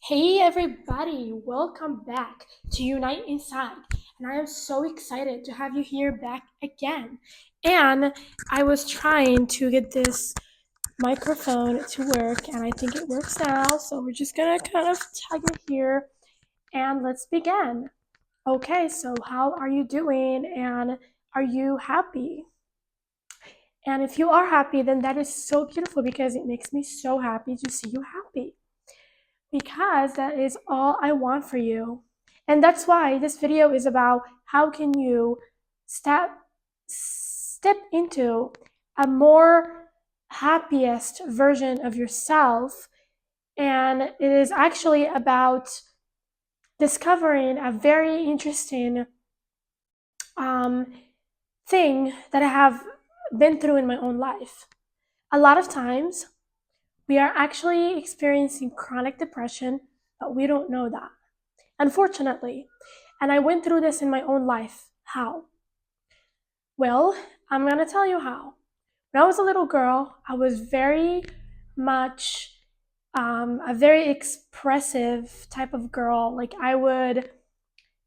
Hey everybody, welcome back to Unite Inside. And I am so excited to have you here back again. And I was trying to get this microphone to work, and I think it works now. So we're just gonna kind of tag it here and let's begin. Okay, so how are you doing? And are you happy? And if you are happy, then that is so beautiful because it makes me so happy to see you happy. Because that is all I want for you. And that's why this video is about how can you step into a more happiest version of yourself. And it is actually about discovering a very interesting um, thing that I have been through in my own life. A lot of times we are actually experiencing chronic depression, but we don't know that, unfortunately. And I went through this in my own life. How? Well, I'm going to tell you how. When I was a little girl, I was very much a very expressive type of girl. Like, I would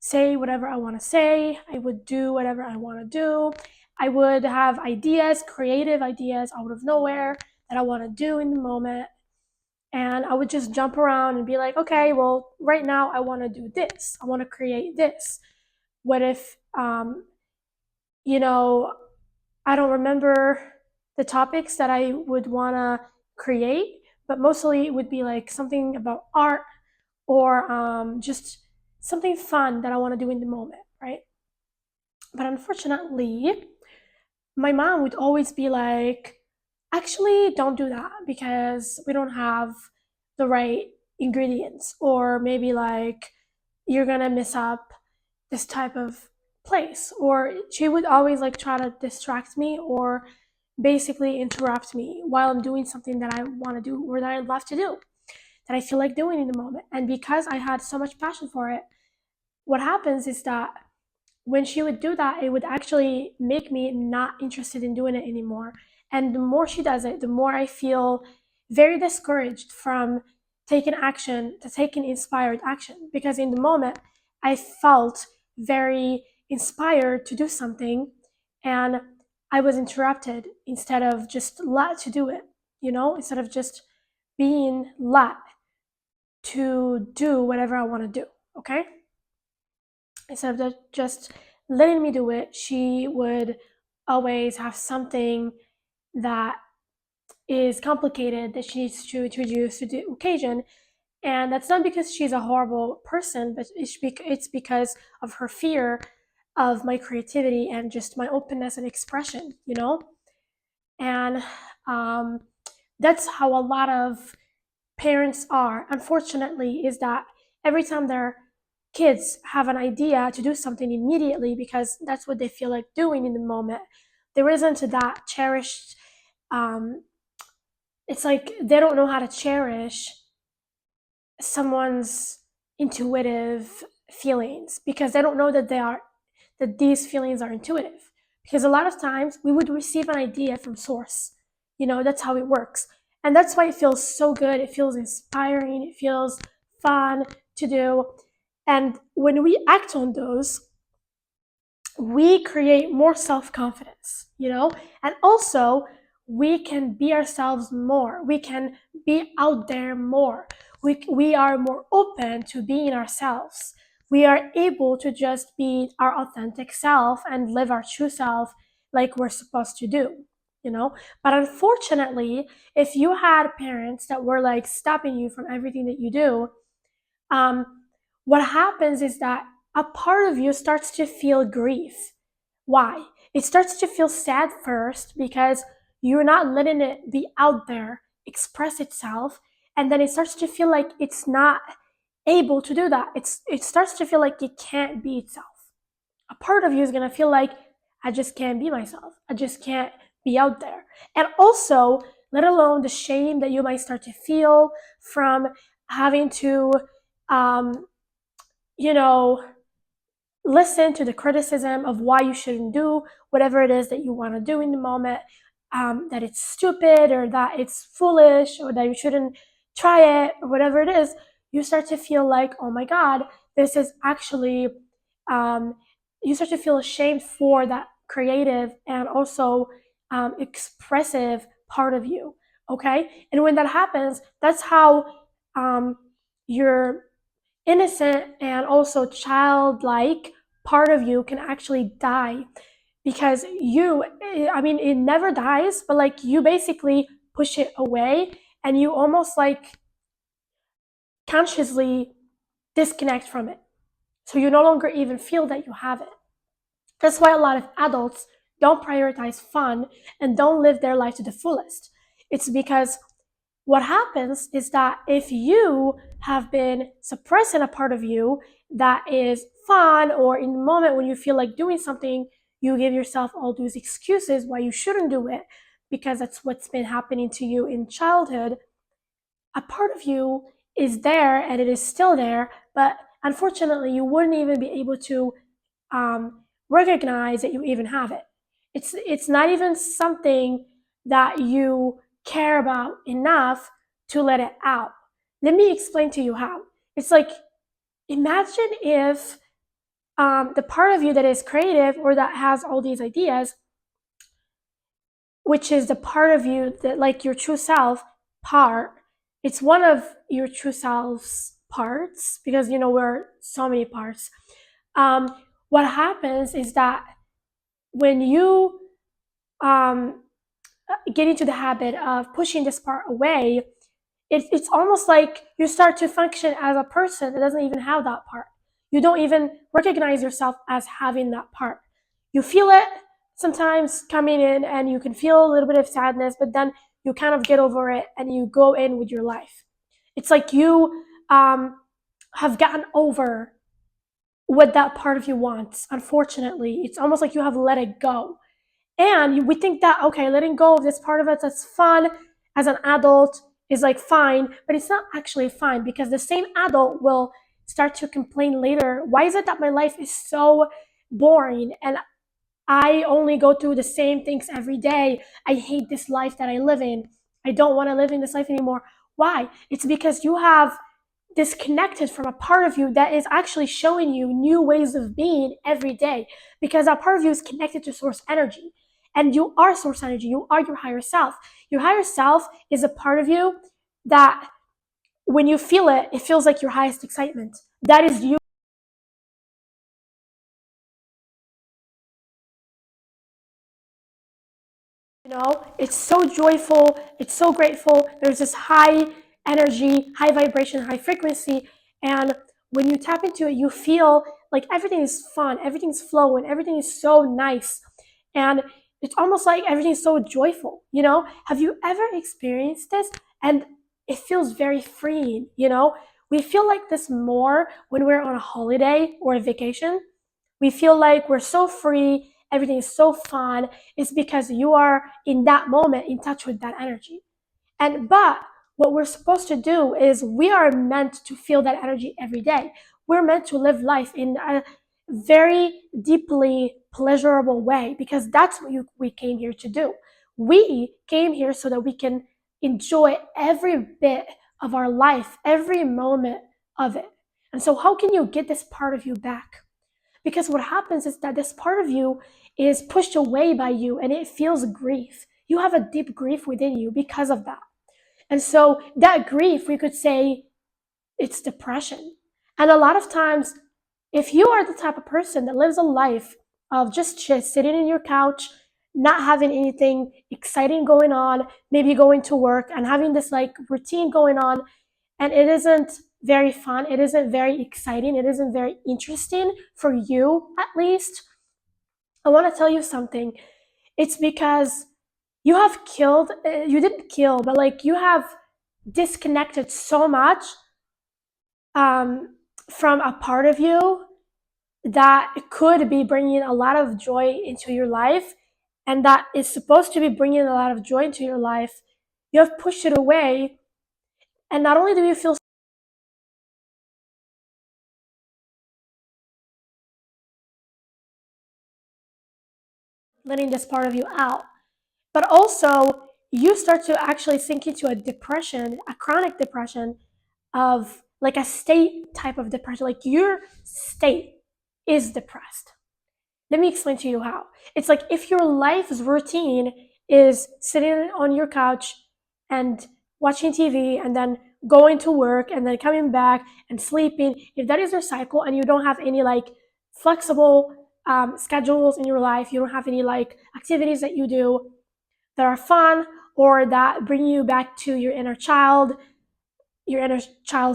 say whatever I want to say, I would do whatever I want to do. I would have ideas, creative ideas out of nowhere that I want to do in the moment. And I would just jump around and be like, okay, well, right now I want to do this. I want to create this. What if, you know, I don't remember the topics that I would want to create, but mostly it would be like something about art or just something fun that I want to do in the moment, right? But unfortunately, my mom would always be like, actually, don't do that because we don't have the right ingredients, or maybe like you're gonna miss up this type of place. Or she would always like try to distract me or basically interrupt me while I'm doing something that I want to do or that I love to do, that I feel like doing in the moment. And because I had so much passion for it, what happens is that when she would do that, it would actually make me not interested in doing it anymore. And the more she does it, the more I feel very discouraged from taking action, to taking inspired action. Because in the moment, I felt very inspired to do something, and I was interrupted instead of just let to do it, instead of just being let to do whatever I want to do, okay? Instead of just letting me do it, she would always have something that is complicated that she needs to introduce to the occasion. And that's not because she's a horrible person, but it's because of her fear of my creativity and just my openness and expression. And um, that's how a lot of parents are, unfortunately, is that every time their kids have an idea to do something immediately because that's what they feel like doing in the moment, there isn't that cherished, um, it's like they don't know how to cherish someone's intuitive feelings because they don't know that these feelings are intuitive. Because a lot of times we would receive an idea from source. That's how it works. And that's why it feels so good. It feels inspiring. It feels fun to do. And when we act on those, we create more self-confidence. And also we can be ourselves more. We can be out there more. We are more open to being ourselves. We are able to just be our authentic self and live our true self like we're supposed to do. But unfortunately, if you had parents that were like stopping you from everything that you do, um, what happens is that a part of you starts to feel grief. Why? It starts to feel sad first because you're not letting it be out there, express itself, and then it starts to feel like it's not able to do that. It starts to feel like it can't be itself. A part of you is gonna feel like I just can't be myself. I just can't be out there. And also, let alone the shame that you might start to feel from having to, um, you know, listen to the criticism of why you shouldn't do whatever it is that you want to do in the moment, that it's stupid or that it's foolish or that you shouldn't try it or whatever it is. you start to feel like, oh my God, this is actually, um, you start to feel ashamed for that creative and also expressive part of you. Okay. And when that happens, that's how um, your innocent and also childlike part of you can actually die, because you, I mean, it never dies, but like you basically push it away and you almost like consciously disconnect from it. So you no longer even feel that you have it. That's why a lot of adults don't prioritize fun and don't live their life to the fullest. It's because what happens is that if you have been suppressing a part of you that is fun, or in the moment when you feel like doing something, you give yourself all those excuses why you shouldn't do it, because that's what's been happening to you in childhood. A part of you is there and it is still there, but unfortunately, you wouldn't even be able to recognize that you even have it. It's not even something that you care about enough to let it out. Let me explain to you how. It's like, imagine if the part of you that is creative or that has all these ideas, which is the part of you that, like your true self part, it's one of your true self's parts, because you know we're so many parts. Um, what happens is that when you um, get into the habit of pushing this part away, it's almost like you start to function as a person that doesn't even have that part. You don't even recognize yourself as having that part. You feel it sometimes coming in, and you can feel a little bit of sadness, but then you kind of get over it and you go in with your life. It's like you have gotten over what that part of you wants. Unfortunately, it's almost like you have let it go. And we think that, okay, letting go of this part of it that's fun as an adult is like fine, but it's not actually fine, because the same adult will start to complain later. Why is it that my life is so boring and I only go through the same things every day? I hate this life that I live in. I don't want to live in this life anymore. Why? It's because you have disconnected from a part of you that is actually showing you new ways of being every day, because that part of you is connected to source energy, and you are source energy. You are your higher self. Your higher self is a part of you that when you feel it, it feels like your highest excitement. That is you. You know, it's so joyful, it's so grateful. There's this high energy, high vibration, high frequency. And when you tap into it, you feel like everything is fun, everything's flowing, everything is so nice. And it's almost like everything's so joyful, you know? Have you ever experienced this? And it feels very freeing, you know? We feel like this more when we're on a holiday or a vacation. We feel like we're so free, everything is so fun. It's because you are in that moment in touch with that energy. But what we're supposed to do is we are meant to feel that energy every day. We're meant to live life in a very deeply pleasurable way, because that's what we came here to do. We came here so that we can enjoy every bit of our life, every moment of it. And so, how can you get this part of you back? Because what happens is that this part of you is pushed away by you and it feels grief. You have a deep grief within you because of that. And so that grief, we could say it's depression. And a lot of times, if you are the type of person that lives a life of just sitting in your couch, not having anything exciting going on, maybe going to work and having this like routine going on, and it isn't very fun, it isn't very exciting, it isn't very interesting for you at least, I want to tell you something. It's because you have killed, you didn't kill, but like you have disconnected so much um, from a part of you that could be bringing a lot of joy into your life, and that is supposed to be bringing a lot of joy into your life. You have pushed it away, and not only do you feel letting this part of you out, but also you start to actually sink into a depression, a chronic depression of like a state type of depression. Like your state is depressed. Let me explain to you how. It's like if your life's routine is sitting on your couch and watching TV and then going to work and then coming back and sleeping, if that is your cycle and you don't have any like flexible schedules in your life, you don't have any like activities that you do that are fun or that bring you back to your inner child's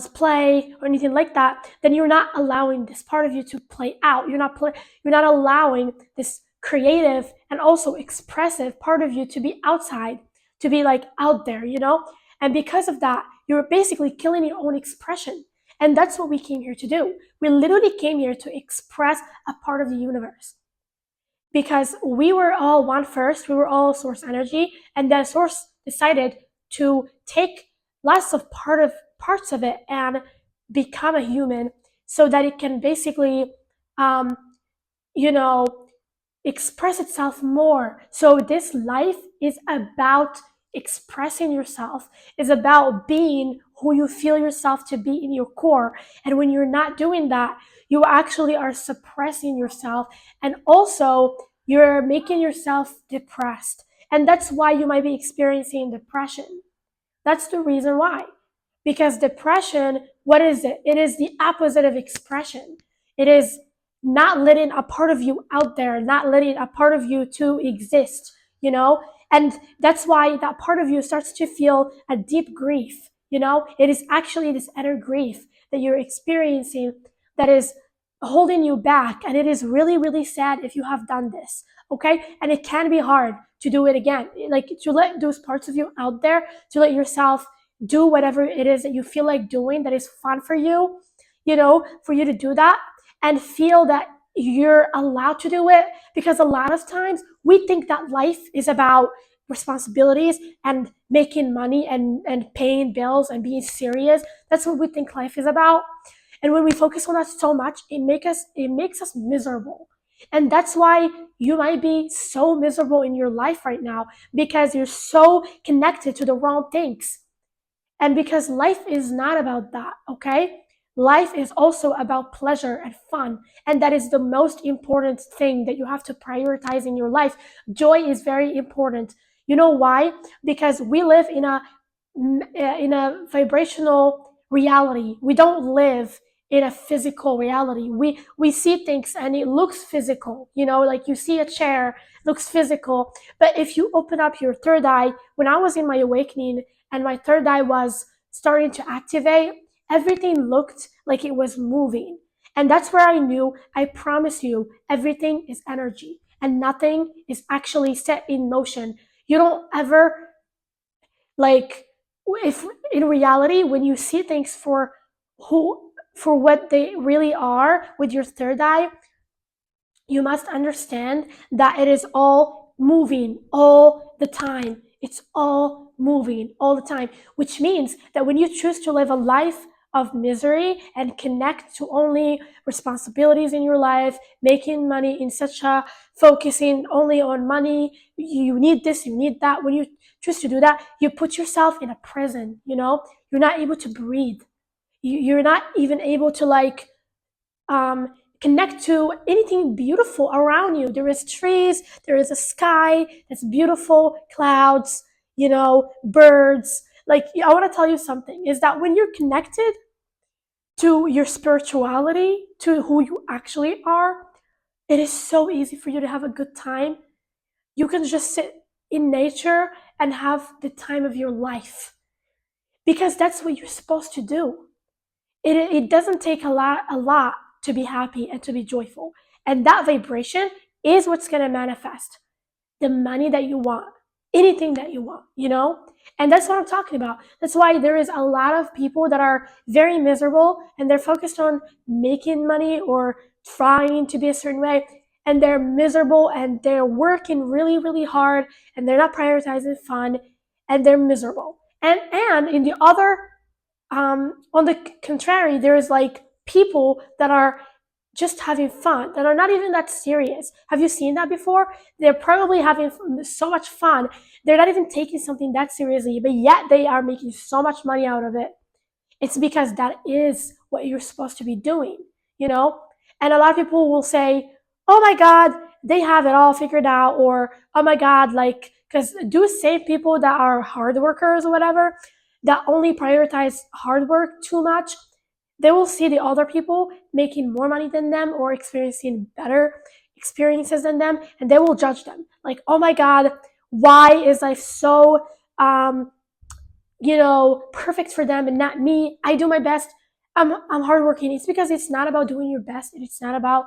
play or anything like that, then you're not allowing this part of you to play out. You're not allowing this creative and also expressive part of you to be outside, to be like out there, you know? And because of that, you're basically killing your own expression. And that's what we came here to do. We literally came here to express a part of the universe because we were all one first, we were all source energy, and then source decided to take lots of parts of it and become a human so that it can basically um, you know express itself more. So this life is about expressing yourself, is about being who you feel yourself to be in your core. And when you're not doing that, you actually are suppressing yourself, and also you're making yourself depressed. And that's why you might be experiencing depression. That's the reason why. Because depression, what is it? It is the opposite of expression. It is not letting a part of you out there, not letting a part of you to exist, you know? And that's why that part of you starts to feel a deep grief, you know? It is actually this inner grief that you're experiencing that is holding you back. And it is really, really sad if you have done this, okay? And it can be hard to do it again, like to let those parts of you out there, to let yourself do whatever it is that you feel like doing that is fun for you know, for you to do that and feel that you're allowed to do it. Because a lot of times we think that life is about responsibilities and making money and paying bills and being serious. That's what we think life is about. And when we focus on that so much, it makes us miserable. And that's why you might be so miserable in your life right now, because you're so connected to the wrong things. And because life is not about that, okay? Life is also about pleasure and fun. And that is the most important thing that you have to prioritize in your life. Joy is very important. You know why? Because we live in a vibrational reality. We don't live in a physical reality. We see things and it looks physical, you know, like you see a chair, looks physical. But if you open up your third eye, when I was in my awakening and my third eye was starting to activate, everything looked like it was moving. And that's where I knew, I promise you, everything is energy and nothing is actually set in motion. You don't ever like, if in reality, when you see things for what they really are with your third eye, you must understand that it is all moving all the time. It's all moving all the time, which means that when you choose to live a life of misery and connect to only responsibilities in your life, making money in such a focusing only on money, you need this, you need that. When you choose to do that, you put yourself in a prison, you know? You're not able to breathe. You're not even able to like um, connect to anything beautiful around you. There is trees, there is a sky that's beautiful, clouds, you know, birds. Like, I want to tell you something is that when you're connected to your spirituality, to who you actually are, it is so easy for you to have a good time. You can just sit in nature and have the time of your life because that's what you're supposed to do. It doesn't take a lot to be happy and to be joyful. And that vibration is what's going to manifest the money that you want, anything that you want, you know? And that's what I'm talking about. That's why there is a lot of people that are very miserable and they're focused on making money or trying to be a certain way. And they're miserable and they're working really, really hard and they're not prioritizing fun and they're miserable. And in the other on the contrary, there's like people that are just having fun, that are not even that serious. Have you seen that before? They're probably having so much fun. They're not even taking something that seriously, but yet they are making so much money out of it. It's because that is what you're supposed to be doing, you know? And a lot of people will say, oh my God, they have it all figured out, or oh my God, like, because do save people that are hard workers or whatever, that only prioritize hard work too much, they will see the other people making more money than them or experiencing better experiences than them, and they will judge them. Like, oh my God, why is life so perfect for them and not me? I do my best. I'm hardworking. It's because it's not about doing your best, and it's not about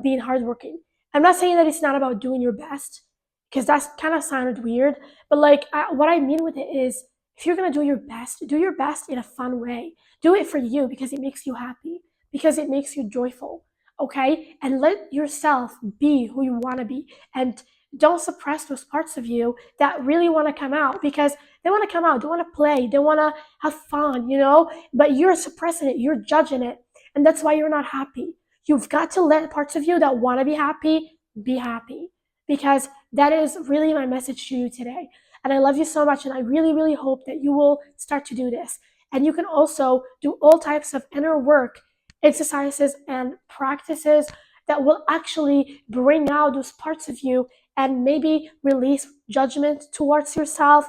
being hardworking. I'm not saying that it's not about doing your best, because that's kind of sounded weird. But like, what I mean with it is, if you're gonna do your best in a fun way. Do it for you because it makes you happy, because it makes you joyful. Okay, and let yourself be who you want to be, and don't suppress those parts of you that really want to come out, because they want to come out, they want to play, they want to have fun, but you're suppressing it, you're judging it, and that's why you're not happy. You've got to let parts of you that want to be happy, because that is really my message to you today. And I love you so much, and I really, really hope that you will start to do this. And you can also do all types of inner work, exercises, and practices that will actually bring out those parts of you and maybe release judgment towards yourself,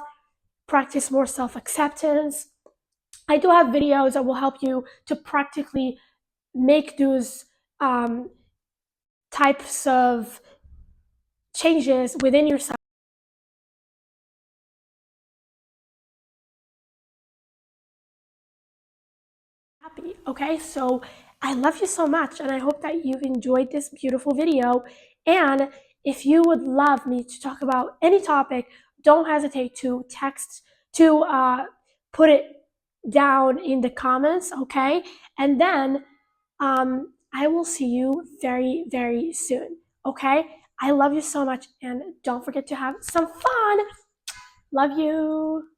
practice more self acceptance. I do have videos that will help you to practically make those um, types of changes within yourself. Happy. Okay, so I love you so much, and I hope that you've enjoyed this beautiful video. And if you would love me to talk about any topic, don't hesitate to text, to put it down in the comments. Okay, and then I will see you very, very soon. Okay, I love you so much, and don't forget to have some fun. Love you.